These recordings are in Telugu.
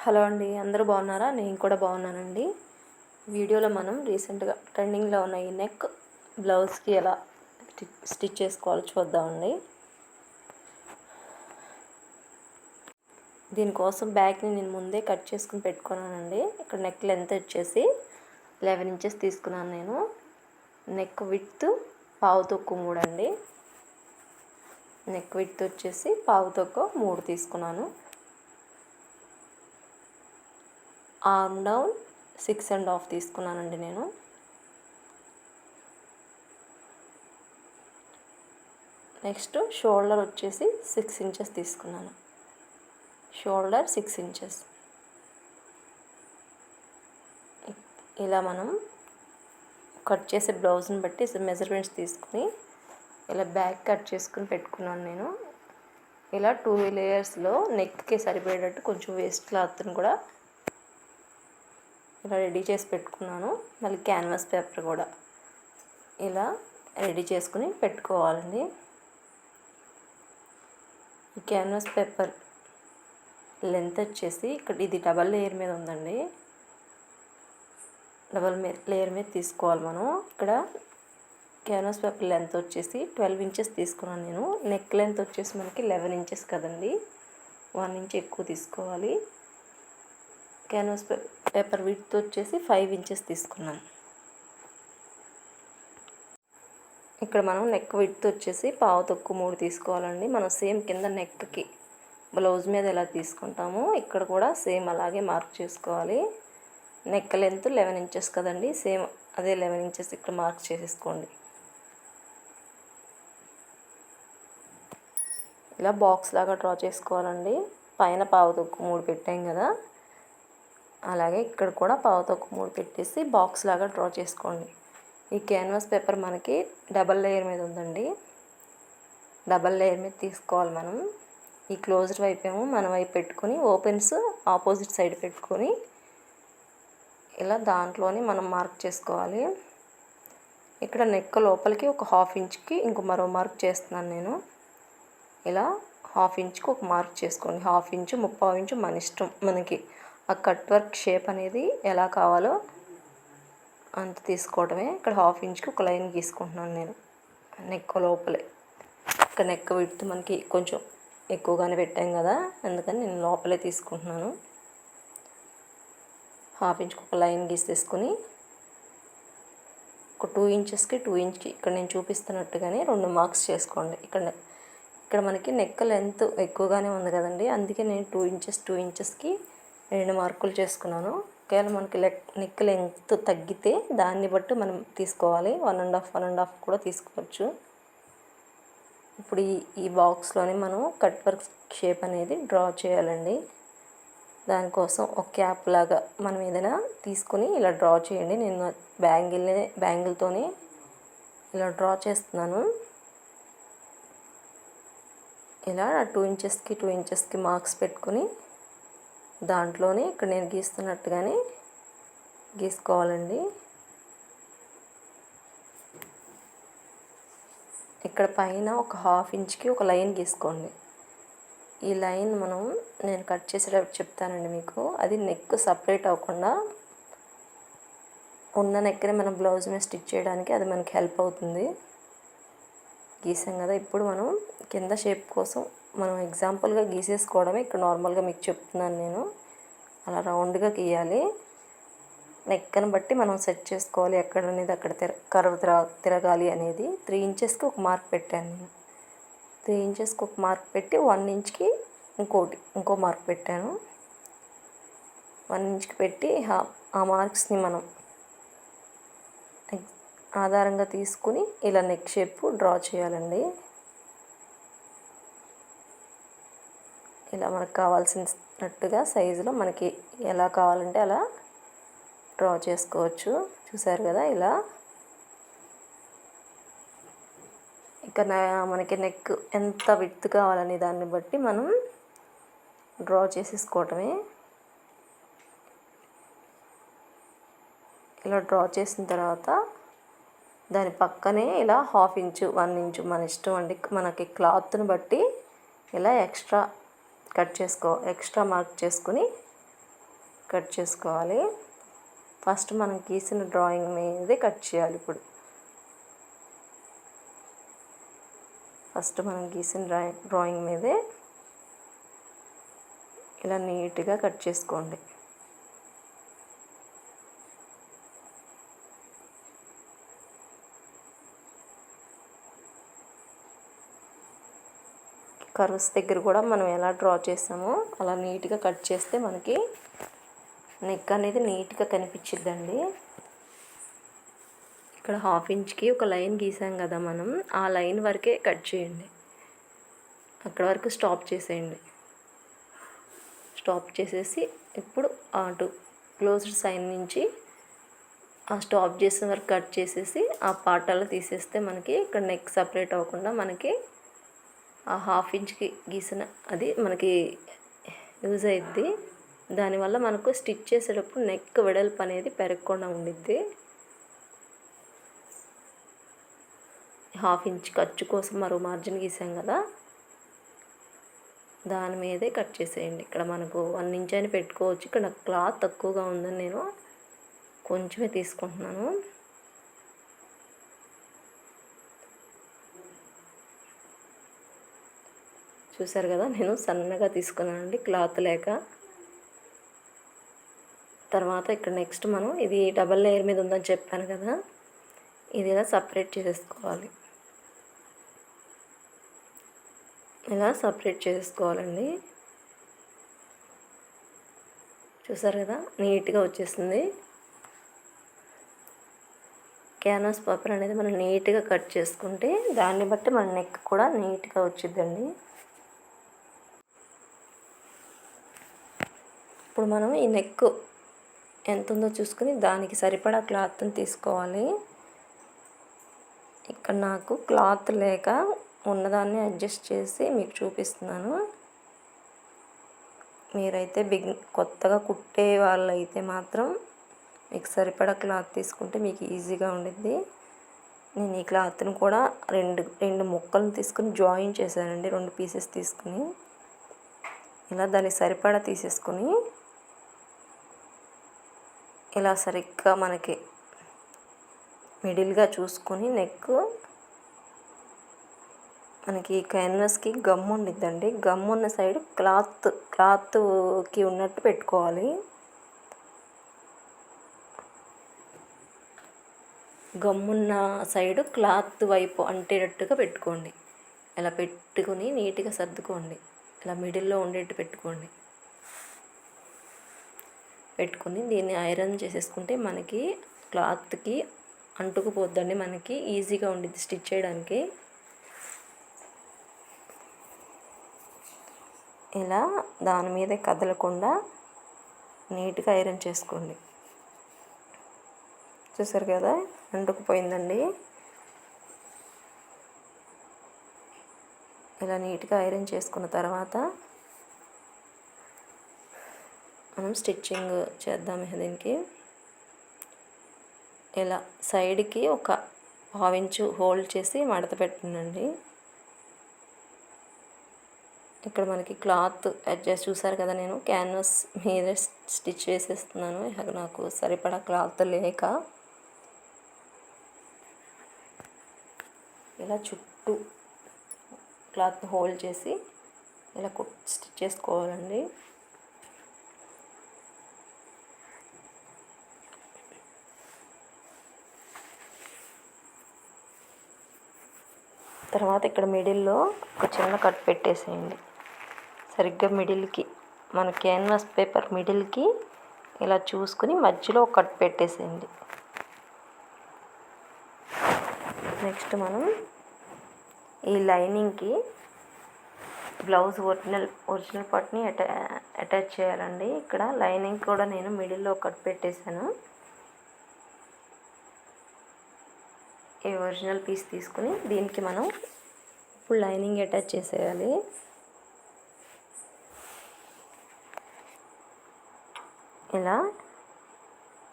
హలో అండి, అందరూ బాగున్నారా? నేను కూడా బాగున్నానండి. వీడియోలో మనం రీసెంట్గా ట్రెండింగ్లో ఉన్న ఈ నెక్ బ్లౌజ్కి ఎలా స్టిచ్ చేసుకోవాలో చూద్దామండి. దీనికోసం బ్యాక్ని నేను ముందే కట్ చేసుకుని పెట్టుకున్నానండి. ఇక్కడ నెక్ లెంత్ వచ్చేసి 11 ఇంచెస్ తీసుకున్నాను నేను. నెక్ విడ్త్ పావు తక్కువ 3 అండి. నెక్ విడ్త్ వచ్చేసి పావు తక్కువ 3 తీసుకున్నాను. ఆర్మ్ డౌన్ 6.5 తీసుకున్నానండి నేను. నెక్స్ట్ షోల్డర్ వచ్చేసి 6 ఇంచెస్ తీసుకున్నాను. Shoulder 6 inches. ఇలా మనం కట్ చేసే బ్లౌజ్ని బట్టి మెజర్మెంట్స్ తీసుకుని ఇలా బ్యాక్ కట్ చేసుకుని పెట్టుకున్నాను నేను. ఇలా 2 లేయర్స్లో నెక్కి సరిపోయేటట్టు కొంచెం వేస్ట్ క్లాత్ని కూడా ఇలా రెడీ చేసి పెట్టుకున్నాను. మళ్ళీ క్యాన్వాస్ పేపర్ కూడా ఇలా రెడీ చేసుకుని పెట్టుకోవాలండి. ఈ క్యాన్వాస్ పేపర్ లెంత్ వచ్చేసి ఇక్కడ ఇది డబల్ లేయర్ మీద ఉందండి. డబల్ లేయర్ మీద తీసుకోవాలి మనం. ఇక్కడ క్యాన్వాస్ పేపర్ లెంత్ వచ్చేసి 12 ఇంచెస్ తీసుకున్నాను నేను. నెక్ లెంత్ వచ్చేసి మనకి 11 ఇంచెస్ కదండి, 1 ఇంచ్ ఎక్కువ తీసుకోవాలి. క్యాన్వాస్ పేపర్ విడ్త్ వచ్చేసి 5 ఇంచెస్ తీసుకున్నాను. ఇక్కడ మనం నెక్ విడ్త్ వచ్చేసి పావు తక్కువ 3 తీసుకోవాలండి. మనం సేమ్ కింద నెక్కి బ్లౌజ్ మీద ఎలా తీసుకుంటామో ఇక్కడ కూడా సేమ్ అలాగే మార్క్ చేసుకోవాలి. నెక్ లెంత్ 11 ఇంచెస్ కదండి, సేమ్ అదే 11 ఇంచెస్ ఇక్కడ మార్క్ చేసేసుకోండి. ఇలా బాక్స్ లాగా డ్రా చేసుకోవాలండి. పైన పావు తక్కువ 3 పెట్టాం కదా, అలాగే ఇక్కడ కూడా పావు తక్కువ 3 పెట్టేసి బాక్స్ లాగా డ్రా చేసుకోండి. ఈ క్యాన్వాస్ పేపర్ మనకి డబల్ లేయర్ మీద ఉందండి. డబల్ లేయర్ మీద తీసుకోవాలి మనం. ఈ క్లోజ్డ్ వైపు ఏమో మన వైపు పెట్టుకొని ఓపెన్స్ ఆపోజిట్ సైడ్ పెట్టుకొని ఇలా దాంట్లోనే మనం మార్క్ చేసుకోవాలి. ఇక్కడ నెక్ లోపలికి ఒక 1/2 ఇంచ్కి ఇంకో మరో మార్క్ చేస్తున్నాను నేను. ఇలా 1/2 ఇంచ్కి ఒక మార్క్ చేసుకోండి. 1/2 ఇంచు 3/4 ఇంచు మన ఇష్టం. మనకి ఆ కట్ వర్క్ షేప్ అనేది ఎలా కావాలో అంత తీసుకోవడమే. ఇక్కడ 1/2 ఇంచ్కి ఒక లైన్ గీసుకుంటున్నాను నేను నెక్ లోపలే. ఇక్కడ నెక్ విడ్త్ మనకి కొంచెం ఎక్కువగానే పెట్టాం కదా, అందుకని నేను లోపలే తీసుకుంటున్నాను. 1/2 ఇంచ్కి ఒక లైన్ గీసేసుకొని ఒక 2 ఇంచెస్కి 2 ఇంచ్కి ఇక్కడ నేను చూపిస్తున్నట్టుగానే 2 మార్క్స్ చేసుకోండి. ఇక్కడ మనకి నెక్ లెంత్ ఎక్కువగానే ఉంది కదండి, అందుకే నేను 2 ఇంచెస్కి 2 మార్కులు చేసుకున్నాను. ఒకవేళ మనకి నెక్ లెంత్ తగ్గితే దాన్ని బట్టి మనం తీసుకోవాలి. 1.5 కూడా తీసుకోవచ్చు. ఇప్పుడు ఈ బాక్స్లోనే మనం కట్ వర్క్ షేప్ అనేది డ్రా చేయాలండి. దానికోసం ఒక క్యాప్ లాగా మనం ఏదైనా తీసుకొని ఇలా డ్రా చేయండి. నేను బ్యాంగిల్తోనే ఇలా డ్రా చేస్తున్నాను. ఇలా 2 ఇంచెస్కి మార్క్స్ పెట్టుకొని దాంట్లోనే ఇక్కడ నేను గీస్తున్నట్టుగానే గీసుకోవాలండి. ఇక్కడ పైన ఒక 1/2 ఇంచ్కి ఒక లైన్ గీసుకోండి. ఈ లైన్ నేను కట్ చేసేటప్పుడు చెప్తానండి మీకు. అది నెక్ సపరేట్ అవ్వకుండా ఉన్న నెక్ని మనం బ్లౌజ్ మీద స్టిచ్ చేయడానికి అది మనకి హెల్ప్ అవుతుంది. గీసాం కదా, ఇప్పుడు మనం కింద షేప్ కోసం మనం ఎగ్జాంపుల్గా గీసేసుకోవడమే. ఇక్కడ నార్మల్గా మీకు చెప్తున్నాను నేను. అలా రౌండ్గా గీయాలి. నెక్ని బట్టి మనం సెట్ చేసుకోవాలి ఎక్కడ అనేది అక్కడ కర్వ్ తిరగాలి అనేది. 3 ఇంచెస్కి ఒక మార్క్ పెట్టాను నేను. 3 ఇంచెస్కి ఒక మార్క్ పెట్టి 1 ఇంచ్కి ఇంకో మార్క్ పెట్టాను. 1 ఇంచ్కి పెట్టి ఆ మార్క్స్ని మనం ఆధారంగా తీసుకుని ఇలా నెక్ షేప్ డ్రా చేయాలండి. ఇలా మనకు కావాల్సినట్టుగా సైజులో మనకి ఎలా కావాలంటే అలా డ్రా చేసుకోవచ్చు. చూసారు కదా, ఇలా ఇక మనకి నెక్ ఎంత విడ్త్ కావాలనే దాన్ని బట్టి మనం డ్రా చేసేసుకోవటమే. ఇలా డ్రా చేసిన తర్వాత దాని పక్కనే ఇలా 1/2 ఇంచు 1 ఇంచు మన ఇష్టం అండి. మనకి క్లాత్ని బట్టి ఇలా ఎక్స్ట్రా మార్క్ చేసుకుని కట్ చేసుకోవాలి. ఫస్ట్ మనం గీసిన డ్రాయింగ్ మీదే కట్ చేయాలి. ఇప్పుడు ఫస్ట్ మనం గీసిన డ్రాయింగ్ మీదే ఇలా నీట్గా కట్ చేసుకోండి. కర్వ్స్ దగ్గర కూడా మనం ఎలా డ్రా చేసామో అలా నీట్గా కట్ చేస్తే మనకి నెక్ అనేది నీట్గా కనిపించిద్దండి. ఇక్కడ 1/2 ఇంచ్కి ఒక లైన్ గీసాం కదా మనం, ఆ లైన్ వరకే కట్ చేయండి. అక్కడ వరకు స్టాప్ చేసేయండి. స్టాప్ చేసేసి ఇప్పుడు అటు క్లోజ్డ్ సైడ్ నుంచి ఆ స్టాప్ చేసిన వరకు కట్ చేసేసి ఆ పార్ట్ అలా తీసేస్తే మనకి ఇక్కడ నెక్ సపరేట్ అవ్వకుండా మనకి ఆ 1/2 ఇంచ్కి గీసిన అది మనకి యూజ్ అయ్యిద్ది. దానివల్ల మనకు స్టిచ్ చేసేటప్పుడు నెక్ వెడల్పు అనేది పెరగకుండా ఉండిద్ది. 1/2 ఇంచ్ ఖర్చు కోసం మరో మార్జిన్ గీసాం కదా, దాని మీదే కట్ చేసేయండి. ఇక్కడ మనకు 1 ఇంచ్ అని పెట్టుకోవచ్చు. ఇక్కడ నాకు క్లాత్ తక్కువగా ఉందని నేను కొంచెమే తీసుకుంటున్నాను. చూసారు కదా, నేను సన్నగా తీసుకున్నానండి క్లాత్ లేక. తర్వాత ఇక్కడ నెక్స్ట్ మనం ఇది డబల్ లేయర్ మీద ఉందని చెప్పాను కదా, ఇది ఇలా సపరేట్ చేసేసుకోవాలి. ఇలా సపరేట్ చేసుకోవాలండి. చూసారు కదా, నీట్గా వచ్చేసింది. క్యాన్వాస్ పేపర్ అనేది మనం నీట్గా కట్ చేసుకుంటే దాన్ని బట్టి మన నెక్ కూడా నీట్గా వచ్చిద్దండి. ఇప్పుడు మనం ఈ నెక్ ఎంత ఉందో చూసుకుని దానికి సరిపడా క్లాత్ని తీసుకోవాలి. ఇక్కడ నాకు క్లాత్ లేక ఉన్నదాన్ని అడ్జస్ట్ చేసి మీకు చూపిస్తున్నాను. మీరైతే కొత్తగా కుట్టే వాళ్ళైతే మాత్రం మీకు సరిపడా క్లాత్ తీసుకుంటే మీకు ఈజీగా ఉండిద్ది. నేను ఈ క్లాత్ని కూడా రెండు ముక్కలను తీసుకుని జాయిన్ చేశానండి. 2 పీసెస్ తీసుకుని ఇలా దానికి సరిపడా తీసేసుకుని ఇలా సరిగ్గా మనకి మిడిల్గా చూసుకొని నెక్ మనకి క్యాన్వాస్కి గమ్ ఉండిద్దండి. గమ్ ఉన్న సైడ్ క్లాత్కి ఉన్నట్టు పెట్టుకోవాలి. గమ్మున్న సైడు క్లాత్ వైపు అంటేటట్టుగా పెట్టుకోండి. ఇలా పెట్టుకుని నీట్గా సర్దుకోండి. ఇలా మిడిల్లో ఉండేట్టు పెట్టుకుని దీన్ని ఐరన్ చేసేసుకుంటే మనకి క్లాత్కి అంటుకుపోద్దండి. మనకి ఈజీగా ఉండిద్ది స్టిచ్ చేయడానికి. ఇలా దాని మీద కదలకుండా నీట్గా ఐరన్ చేసుకోండి. చూసారు కదా, అంటుకుపోయిందండి. ఇలా నీట్గా ఐరన్ చేసుకున్న తర్వాత మనం స్టిచ్చింగ్ చేద్దాం. దీనికి ఇలా సైడ్కి ఒక 1/2 ఇంచు హోల్డ్ చేసి మడత పెట్టండి. ఇక్కడ మనకి క్లాత్ అడ్జస్ట్ చూసారు కదా, నేను క్యాన్వాస్ మీద స్టిచ్ చేసేస్తున్నాను. నాకు సరిపడా క్లాత్ లేక ఇలా చుట్టూ క్లాత్ హోల్డ్ చేసి ఇలా స్టిచ్ చేసుకోవాలండి. తర్వాత ఇక్కడ మిడిల్లో ఒక చిన్న కట్ పెట్టేసేయండి. సరిగ్గా మిడిల్కి మన క్యాన్వాస్ పేపర్ మిడిల్కి ఇలా చూసుకుని మధ్యలో ఒక కట్ పెట్టేసేయండి. నెక్స్ట్ మనం ఈ లైనింగ్కి బ్లౌజ్ ఒరిజినల్ పార్ట్ని అటాచ్ చేయాలండి. ఇక్కడ లైనింగ్ కూడా నేను మిడిల్లో కట్ పెట్టేశాను. ఈ ఒరిజినల్ పీస్ తీసుకుని దీనికి మనం ఇప్పుడు లైనింగ్ అటాచ్ చేసేయాలి. ఇలా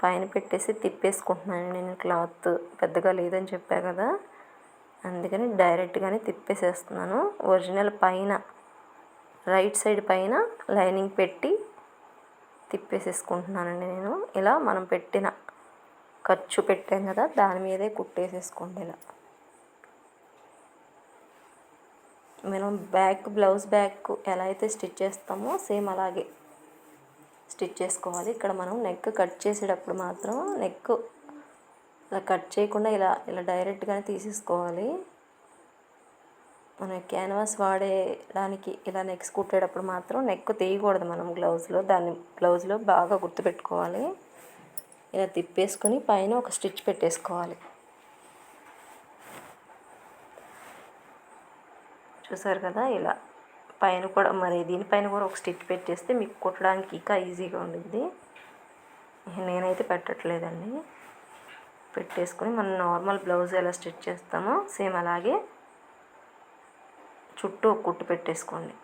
పైన పెట్టేసి తిప్పేసుకుంటున్నాను. నేను క్లాత్ పెద్దగా లేదని చెప్పా కదా, అందుకని డైరెక్ట్గానే తిప్పేసేస్తున్నాను. ఒరిజినల్ పైన రైట్ సైడ్ పైన లైనింగ్ పెట్టి తిప్పేసేసుకుంటున్నానండి నేను. ఇలా మనం పెట్టిన ఖర్చు పెట్టాం కదా, దాని మీదే కుట్టేసేసుకోండి. ఇలా మనం బ్లౌజ్ బ్యాక్ ఎలా అయితే స్టిచ్ చేస్తామో సేమ్ అలాగే స్టిచ్ చేసుకోవాలి. ఇక్కడ మనం నెక్ కట్ చేసేటప్పుడు మాత్రం నెక్ ఇలా కట్ చేయకుండా ఇలా ఇలా డైరెక్ట్గానే తీసేసుకోవాలి. మన క్యాన్వాస్ వాడేదానికి ఇలా నెక్స్ కుట్టేటప్పుడు మాత్రం నెక్ తీయకూడదు మనం బ్లౌజ్లో బాగా గుర్తుపెట్టుకోవాలి. ఇలా తిప్పేసుకొని పైన ఒక స్టిచ్ పెట్టేసుకోవాలి. చూసారు కదా, ఇలా పైన కూడా మరి దీనిపైన కూడా ఒక స్టిచ్ పెట్టేస్తే మీకు కుట్టడానికి ఇంకా ఈజీగా ఉండిద్ది. నేనైతే పెట్టట్లేదండి. పెట్టేసుకొని మనం నార్మల్ బ్లౌజ్ ఎలా స్టిచ్ చేస్తామో సేమ్ అలాగే చుట్టూ ఒక కుట్టు పెట్టేసుకోండి.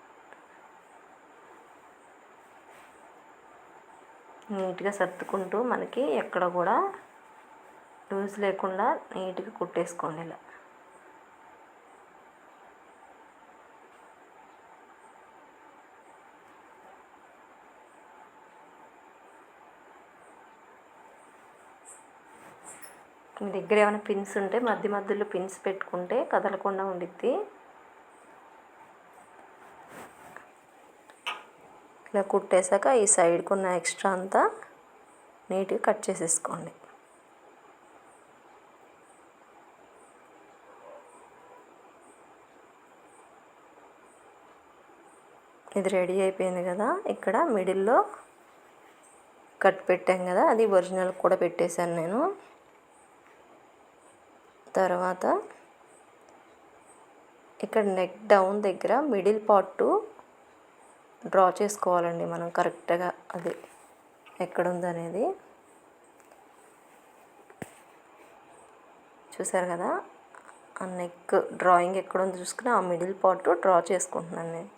నీట్గా సర్దుకుంటూ మనకి ఎక్కడ కూడా లూజ్ లేకుండా నీట్గా కుట్టేసుకోండి. ఇలా మీ దగ్గర ఏమైనా పిన్స్ ఉంటే మధ్య మధ్యలో పిన్స్ పెట్టుకుంటే కదలకుండా ఉండిద్ది. ఇలా కుట్టేశాక ఈ సైడ్కి ఉన్న ఎక్స్ట్రా అంతా నీట్గా కట్ చేసేసుకోండి. ఇది రెడీ అయిపోయింది కదా. ఇక్కడ మిడిల్లో కట్ పెట్టాం కదా, అది ఒరిజినల్ కూడా పెట్టేశాను నేను. తర్వాత ఇక్కడ నెక్ డౌన్ దగ్గర మిడిల్ పార్ట్ డ్రా చేసుకోవాలండి మనం కరెక్ట్గా. అది ఎక్కడుందనేది చూసారు కదా. ఆ నెక్ డ్రాయింగ్ ఎక్కడుందో చూసుకుని ఆ మిడిల్ పార్ట్ డ్రా చేసుకుంటున్నాను నేను.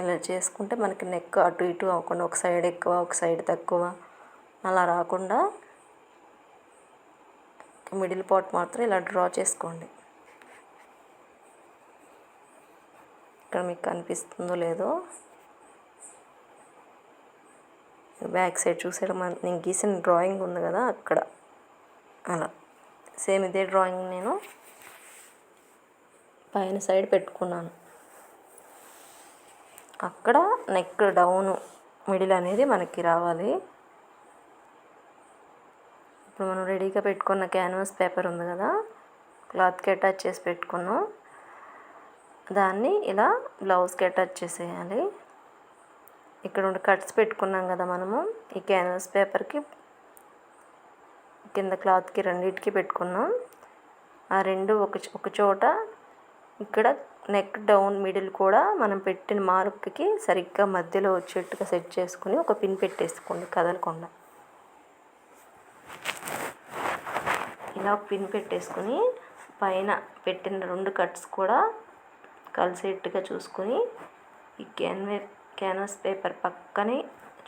ఇలా చేసుకుంటే మనకి నెక్ అటు ఇటు అవ్వకుండా ఒక సైడ్ ఎక్కువ ఒక సైడ్ తక్కువ అలా రాకుండా మిడిల్ పార్ట్ మాత్రం ఇలా డ్రా చేసుకోండి. ఇక్కడ మీకు కనిపిస్తుందో లేదో, బ్యాక్ సైడ్ చూసాడు నేను గీసిన డ్రాయింగ్ ఉంది కదా, అక్కడ అలా సేమ్ ఇదే డ్రాయింగ్ నేను పైన సైడ్ పెట్టుకున్నాను. అక్కడ నెక్ డౌన్ మిడిల్ అనేది మనకి రావాలి. ఇప్పుడు మనం రెడీగా పెట్టుకున్న క్యాన్వాస్ పేపర్ ఉంది కదా, క్లాత్కి అటాచ్ చేసి పెట్టుకున్నాం, దాన్ని ఇలా బ్లౌజ్కి అటాచ్ చేసేయాలి. ఇక్కడ ఉండి కట్స్ పెట్టుకున్నాం కదా మనము, ఈ క్యాన్వాస్ పేపర్కి కింద క్లాత్కి రెండింటికి పెట్టుకున్నాం. ఆ రెండు ఒక చోట ఇక్కడ నెక్ డౌన్ మిడిల్ కూడా మనం పెట్టిన మార్క్కి సరిగ్గా మధ్యలో వచ్చేట్టుగా సెట్ చేసుకుని ఒక పిన్ పెట్టేసుకోండి కదలకుండా. ఇలా ఒక పిన్ పెట్టేసుకుని పైన పెట్టిన రెండు కట్స్ కూడా కలిసేట్టుగా చూసుకుని ఈ క్యాన్వాస్ పేపర్ పక్కనే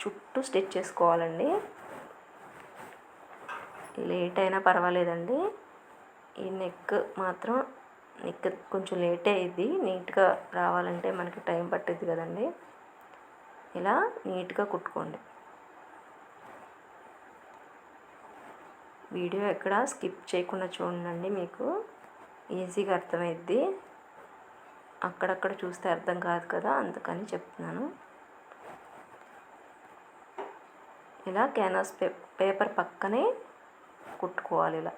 చుట్టూ స్టిచ్ చేసుకోవాలండి. లేట్ అయినా పర్వాలేదండి. ఈ నెక్ కొంచెం లేట్ అయ్యిద్ది. నీట్గా రావాలంటే మనకి టైం పట్టిద్ది కదండి. ఇలా నీట్గా కుట్టుకోండి. వీడియో ఎక్కడ స్కిప్ చేయకుండా చూడండి, మీకు ఈజీగా అర్థమైద్ది. అక్కడక్కడ చూస్తే అర్థం కాదు కదా, అందుకని చెప్తున్నాను. ఇలా క్యాన్వాస్ పేపర్ పక్కనే కుట్టుకోవాలి. ఇలా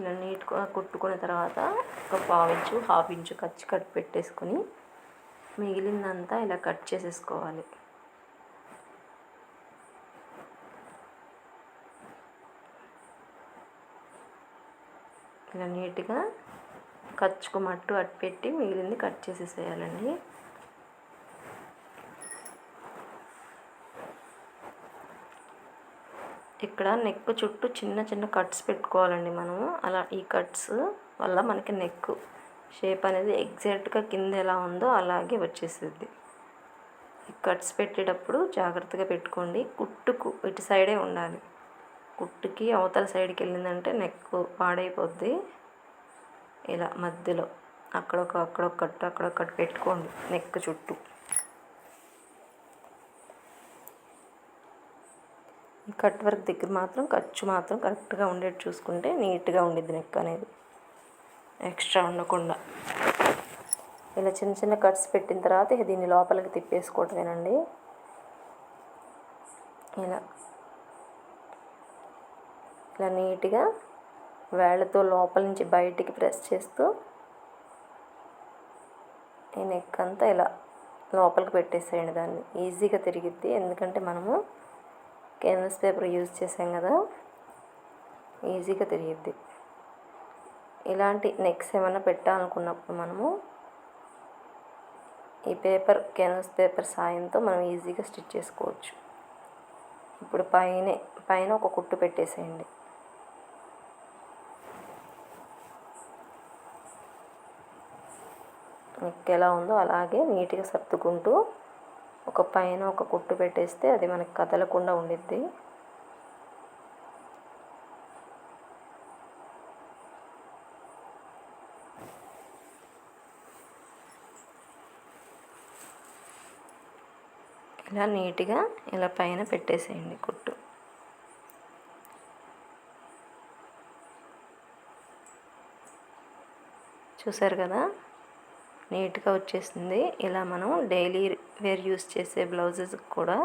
ఇలా నీట్గా కుట్టుకున్న తర్వాత ఒక హాఫ్ ఇంచు కట్ పెట్టేసుకొని మిగిలిందంతా ఇలా కట్ చేసేసుకోవాలి. ఇలా నీట్గా ఖర్చుకు మట్టు అటు పెట్టి మిగిలింది కట్ చేసేసేయాలండి. ఇక్కడ నెక్ చుట్టూ చిన్న చిన్న కట్స్ పెట్టుకోవాలండి మనము. అలా ఈ కట్స్ వల్ల మనకి నెక్ షేప్ అనేది ఎగ్జాక్ట్గా కింద ఎలా ఉందో అలాగే వచ్చేస్తుంది. కట్స్ పెట్టేటప్పుడు జాగ్రత్తగా పెట్టుకోండి. కుట్టుకు ఇటు సైడే ఉండాలి. కుట్టుకి అవతల సైడ్కి వెళ్ళిందంటే నెక్ పాడైపోద్ది. ఇలా మధ్యలో అక్కడొక కట్టు పెట్టుకోండి నెక్ చుట్టూ. ఈ కట్ వర్క్ దగ్గర మాత్రం ఖర్చు మాత్రం కరెక్ట్గా ఉండేది చూసుకుంటే నీట్గా ఉండిద్ది నెక్ అనేది, ఎక్స్ట్రా ఉండకుండా. ఇలా చిన్న చిన్న కట్స్ పెట్టిన తర్వాత దీన్ని లోపలికి తిప్పేసుకోవటమేనండి. ఇలా ఇలా నీట్గా వేళ్ళతో లోపల నుంచి బయటికి ప్రెస్ చేస్తూ ఈ నెక్ అంతా ఇలా లోపలికి పెట్టేసేయండి. దాన్ని ఈజీగా తిరిగిద్ది, ఎందుకంటే మనము క్యాన్వాస్ పేపర్ యూజ్ చేసాం కదా, ఈజీగా తిరిగిద్ది. ఇలాంటి నెక్స్ ఏమైనా పెట్టాలనుకున్నప్పుడు మనము ఈ క్యాన్వాస్ పేపర్ సాయంతో మనం ఈజీగా స్టిచ్ చేసుకోవచ్చు. ఇప్పుడు పైన ఒక కుట్టు పెట్టేసేయండి. నెక్ ఎలా ఉందో అలాగే నీట్గా సర్దుకుంటూ పైన ఒక కుట్టు పెట్టేస్తే అది మనకి కదలకుండా ఉండిద్ది. ఇలా నీట్గా ఇలా పైన పెట్టేసేయండి కుట్టు. చూసారు కదా, నీట్గా వచ్చేసింది. ఇలా మనం డైలీ వేర్ యూస్ చేసే బ్లౌజెస్ కూడా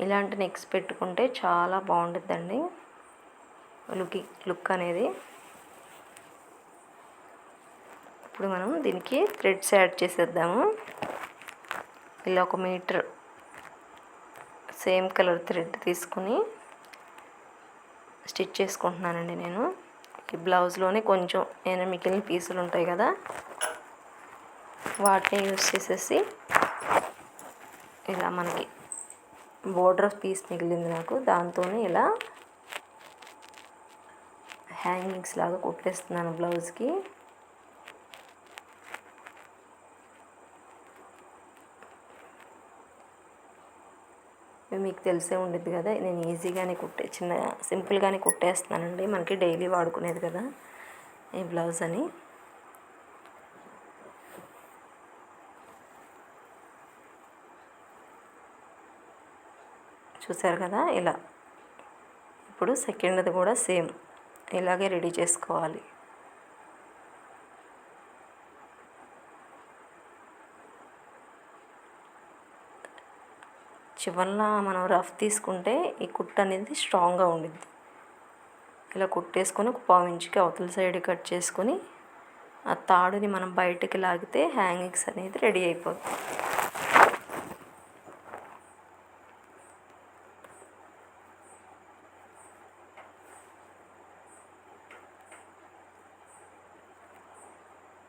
ఇలాంటి నెక్స్ పెట్టుకుంటే చాలా బాగుంటుందండి లుక్ అనేది. ఇప్పుడు మనం దీనికి థ్రెడ్స్ యాడ్ చేసేద్దాము. ఇలా 1 మీటర్ సేమ్ కలర్ థ్రెడ్ తీసుకుని స్టిచ్ చేసుకుంటున్నానండి నేను. ఈ బ్లౌజ్లోనే కొంచెం మిగిలిన పీసులు ఉంటాయి కదా, వాటిని యూజ్ చేసేసి ఇలా మనకి బోర్డర్ పీస్ మిగిలింది నాకు, దాంతోనే ఇలా హ్యాంగింగ్స్ లాగా కుట్టేస్తున్నాను బ్లౌజ్కి. మీకు తెలిసే ఉండిద్ది కదా, నేను ఈజీగానే సింపుల్గానే కుట్టేస్తున్నానండి. మనకి డైలీ వాడుకునేది కదా ఈ బ్లౌజ్ అని. చూసారు కదా ఇలా. ఇప్పుడు సెకండ్ది కూడా సేమ్ ఇలాగే రెడీ చేసుకోవాలి. చివరన మనం రఫ్ తీసుకుంటే ఈ కుట్టు అనేది స్ట్రాంగ్గా ఉండిద్ది. ఇలా కుట్టేసుకొని 1/4 ఇంచుకి అవతల సైడ్ కట్ చేసుకొని ఆ తాడుని మనం బయటికి లాగితే హ్యాంగింగ్స్ అనేది రెడీ అయిపోతుంది.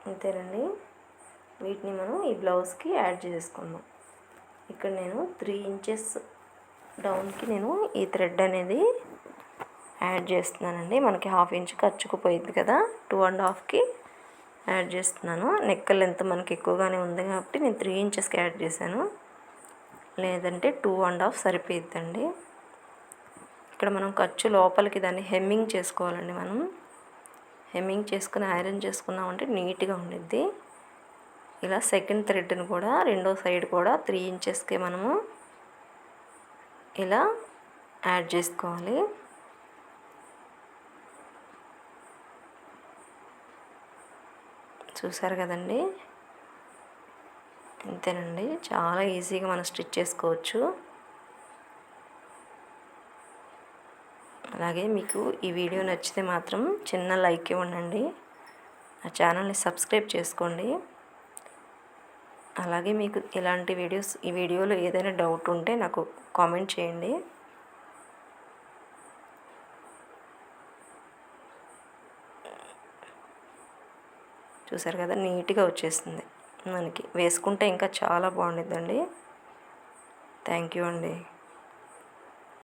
అంతేనండి. వీటిని మనం ఈ బ్లౌజ్కి యాడ్ చేసుకుందాం. ఇక్కడ నేను 3 ఇంచెస్ డౌన్కి నేను ఈ థ్రెడ్ అనేది యాడ్ చేస్తున్నానండి. మనకి 1/2 ఇంచ్ ఖర్చుకుపోయింది కదా, 2.5కి యాడ్ చేస్తున్నాను. నెక్ లెంత్ మనకి ఎక్కువగానే ఉంది కాబట్టి నేను 3 ఇంచెస్కి యాడ్ చేశాను, లేదంటే 2.5 సరిపోయిద్దండి. ఇక్కడ మనం ఖర్చు లోపలికి దాన్ని హెమ్మింగ్ చేసుకోవాలండి. మనం హెమ్మింగ్ చేసుకుని ఐరన్ చేసుకున్నామంటే నీట్గా ఉండిద్ది. ఇలా సెకండ్ థ్రెడ్ని కూడా రెండో సైడ్ కూడా 3 ఇంచెస్కి మనము ఇలా యాడ్ చేసుకోవాలి. చూసారు కదండి, అంతేనండి. చాలా ఈజీగా మనం స్టిచ్ చేసుకోవచ్చు. అలాగే మీకు ఈ వీడియో నచ్చితే మాత్రం చిన్న లైక్ ఇవ్వండి. నా ఛానల్ని సబ్స్క్రైబ్ చేసుకోండి. అలాగే మీకు ఇలాంటి ఈ వీడియోలో ఏదైనా డౌట్ ఉంటే నాకు కామెంట్ చేయండి. చూసారు కదా, నీట్గా వచ్చేసింది. మనకి వేసుకుంటే ఇంకా చాలా బాగుండిద్దండి. థ్యాంక్ యూ అండి.